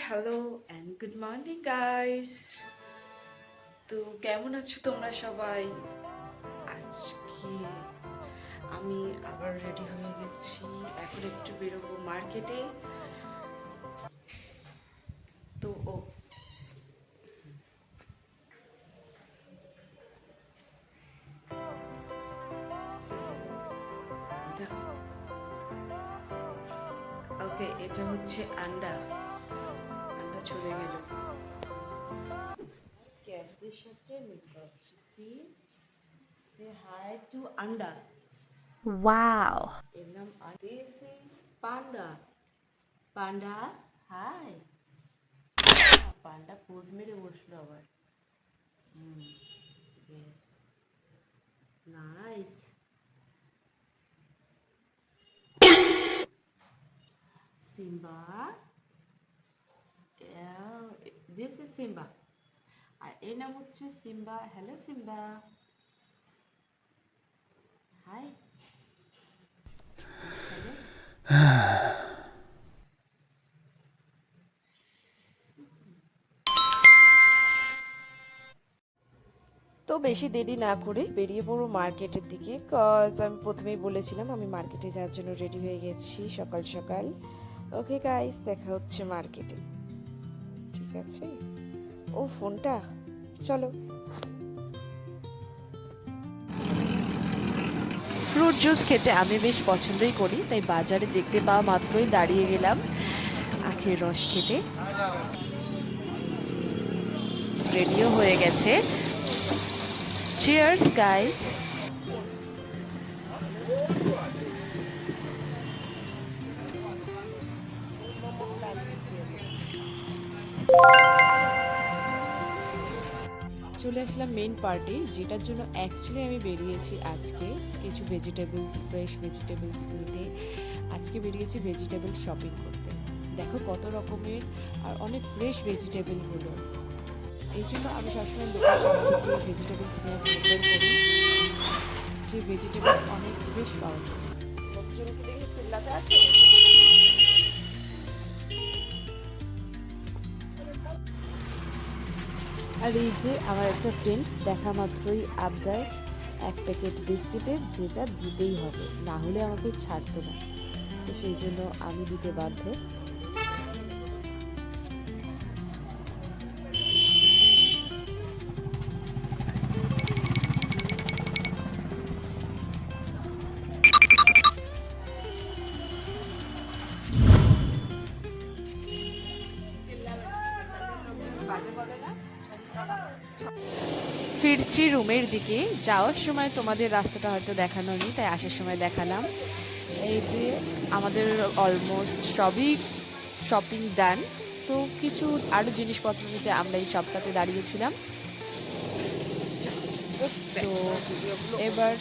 Hello and good morning guys. তো কেমন আছো তোমরা সবাই? আজকে আমি আবার রেডি হয়ে গেছি, এখন একটু বেরোবো মার্কেটে। তো ওকে, এটা হচ্ছে আন্ডা। আন্ডা চলে গেল, ক্যাটদের সাথে মিট করছি। Say hi to Anda. Wow. এর নাম this is Panda. Panda hi. Panda pose মেরে বসলো আবার। Yes. Nice. Simba. Yeah, this is Simba. আর এর নাম হচ্ছে Simba. Hello Simba, hi. Hello. তো বেশি দেরি না করে বেরিয়ে পড়ো মার্কেটের দিকে, কজ আমি প্রথমেই বলেছিলাম আমি মার্কেটে যাওয়ার জন্য রেডি হয়ে গেছি সকাল সকাল। ওকে গাইস, দেখা হচ্ছে মার্কেটে, ঠিক আছে? ও ফোনটা, চলো। ফ্রুট জুস খেতে আমি বেশ পছন্দই করি, তাই বাজারে দেখতে পাওয়া মাত্রই দাঁড়িয়ে গেলাম আখের রস খেতে। রেডিও হয়ে গেছে। Cheers guys. চলে আসলাম মেন পার্টি, যেটার জন্য অ্যাকচুয়ালি আমি বেরিয়েছি আজকে কিছু ভেজিটেবলস, ফ্রেশ ভেজিটেবলস নিতে। আজকে বেরিয়েছি ভেজিটেবল শপিং করতে। দেখো কত রকমের আর অনেক ফ্রেশ ভেজিটেবলগুলো। এই জন্য আমি সবসময় লোকাল শপ থেকে ভেজিটেবলস নেওয়ার প্রিফার করি, যে ভেজিটেবলস অনেক ফ্রেশ পাওয়া যায়। লোকজনকে দেখে চিল্লাতে আছে। আর এই যে আমার একটা ফ্রেন্ড দেখা মাত্রই আবদার এক প্যাকেট বিস্কিটের, যেটা দিতেই হবে, না হলে আমাকে ছাড়তো না। তো সেই জন্য আমি দিতে বাধ্য। ফিরছি রুমের দিকে। যাওয়ার সময় তোমাদের রাস্তাটা হয়তো দেখানো নেই, তাই আসার সময় দেখালাম। এই যে আমাদের অলমোস্ট সবই শপিং ডান। তো কিছু আরও জিনিসপত্র নিতে আমরা এই শপটাতে দাঁড়িয়েছিলাম। তো এবার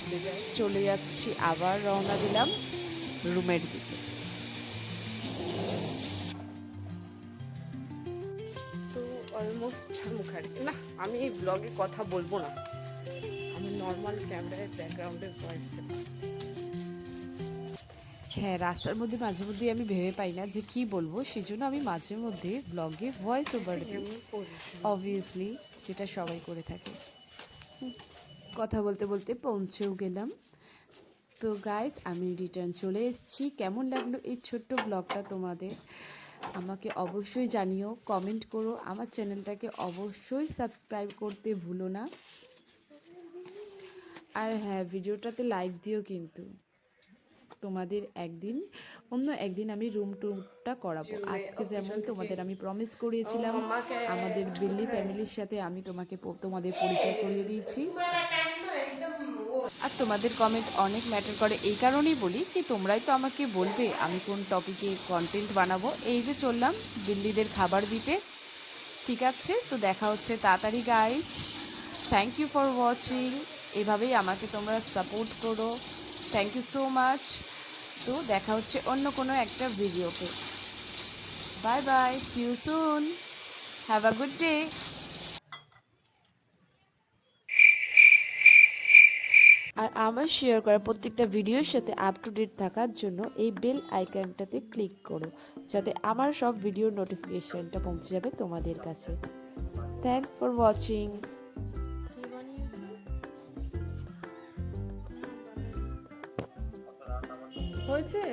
চলে যাচ্ছি, আবার রওনা দিলাম রুমের দিকে। তো অলমোস্ট মুখার্জি না, আমি এই ব্লগে কথা বলবো না, আমি নর্মাল ক্যামেরায় ব্যাকগ্রাউন্ডে ভয়েস দেবো। হ্যাঁ, রাস্তার মধ্যে মাঝে মধ্যে আমি ভেবে পাই না যে কি বলবো, সেজন্য আমি মাঝে মধ্যে ব্লগে ভয়েস ওভার দিই, অবভিয়াসলি, যেটা সবাই করে থাকে। কথা বলতে বলতে পৌঁছেও গেলাম। তো গাইস, আমি রিটার্ন চলে এসেছি। কেমন লাগলো এই ছোট্ট ব্লগটা তোমাদের? আমাকে অবশ্যই জানিও, কমেন্ট করো, আমার চ্যানেলটাকে অবশ্যই সাবস্ক্রাইব করতে ভুলো না। আর হ্যাঁ, ভিডিওটাতে লাইক দিও কিন্তু। তোমাদের অন্য একদিন আমি রুম টুরটা করাবো। আজকে যেমন তোমাদের আমি প্রমিস করিয়েছিলাম, আমাদের বিল্লি ফ্যামিলির সাথে আমি তোমাদের পরিচয় করিয়ে দিয়েছি। আর তোমাদের কমেন্ট অনেক ম্যাটার করে, এই কারণেই বলি কি তোমরাই তো আমাকে বলবে আমি কোন টপিকে কন্টেন্ট বানাবো। এই যে চললাম বিল্লিদের খাবার দিতে। ঠিক আছে, তো দেখা হচ্ছে তাড়াতাড়ি guys. Thank you for watching. এভাবেই আমাকে তোমরা সাপোর্ট করো। Thank you so much. তো দেখা হচ্ছে অন্য কোনো একটা ভিডিওতে। Bye bye, see you soon, have a good day. আর আমার শেয়ার করা প্রত্যেকটা ভিডিওর সাথে আপ টু ডেট থাকার জন্য এই বেল আইকনটাতে ক্লিক করো, যাতে আমার সব ভিডিওর নোটিফিকেশনটা পৌঁছে যাবে তোমাদের কাছে। Thanks for watching. হয়েছে।